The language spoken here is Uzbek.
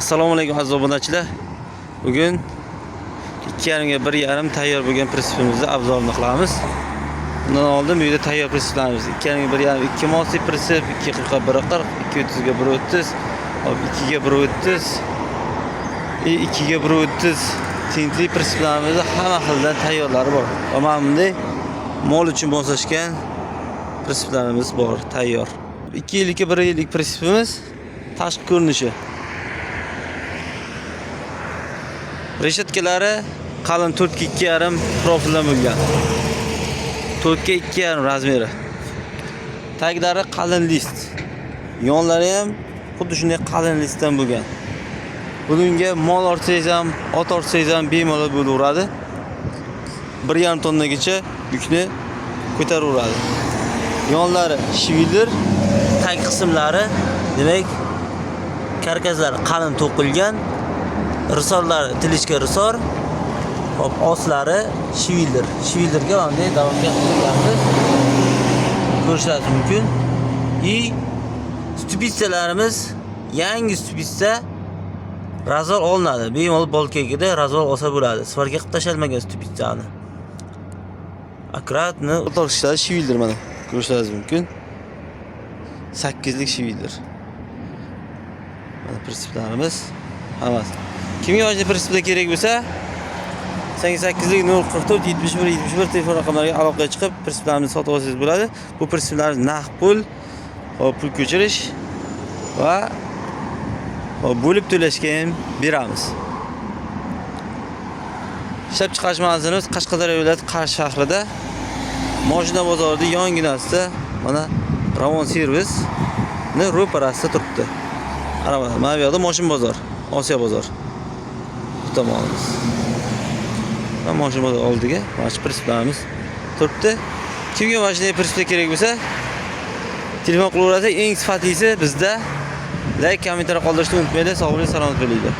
Assalomu alaykum aziz obunachilar. Bugun 2,5 ga 1,5 tayyor bo'lgan prinsipimizni obzorini qilamiz. Bundan oldin bu yerda tayyor prinsiplarimiz 2,5 ga 1,5 2 mosli prinsip, 240 ga 140, 230 ga 130, 2 ga 130, 2 ga 130 tintli prinsiplarimizni hamma xildan tayyorlari bor. Va mana bunday mol uchun moslashgan prinsiplarimiz bor, tayyor. 2 yillik 1 yillik prinsipimiz tashqi ko'rinishi. Reshetkalari qalin 4 ga 2,5 profildan bo'lgan. 4 ga 2,5 razmeri. Taglari qalin list. Yonlari ham xuddi shunday qalin listdan bo'lgan. Bugunga mol ortsangiz ham, ot ortsangiz ham bemalol bo'laveradi. 1,5 tonnagacha yukni ko'taraveradi. Yonlari shvilder, tag qismlari, demak, karkazlari qalin to'qilgan. Risorlari tilishga risor, hop ostlari shvilder. Shvilderga bunday davomga qilyapmiz. Ko'rishingiz mumkin. Stupitsalarimiz yangi stupitsa razor olinadi. Bemalol bolkagida razor olsa bo'ladi. Sifarga qilib tashalmagan stupitsani. Akkuratni o'rtoqishlar shvilder mana. Ko'rishingiz mumkin. 8 lik shvilder. Mana prinsiplarimiz hammasi. Kimga mana prinsiplar kerak bo'lsa 88 lik 044 71 71 telefon raqamlariga aloqaga chiqib prinsiplarimizni sotib olsangiz bo'ladi. Bu prinsiplar naqd pul, pul ko'chirish va bo'lib to'lashga ham beramiz. Ishlab chiqarish manzilimiz Qashqadaryo viloyati Qarshi shahrida, Mashina bozorida yonginasida mana Ravon servisni ro'parasida turibdi. Mana bu yoqda Mashina bozor, Osiyo bozor. Tomonimiz. Va mashina bozor oldiga mana shu prinsiplarimiz turibdi. Kimga mana shunday prinsiplar kerak bo'lsa, telefon qilaverasiz. Eng sifatlisi bizda. Like, kommentariy qoldirishni unutmanglar. Sog' bo'ling, salomat bo'linglar.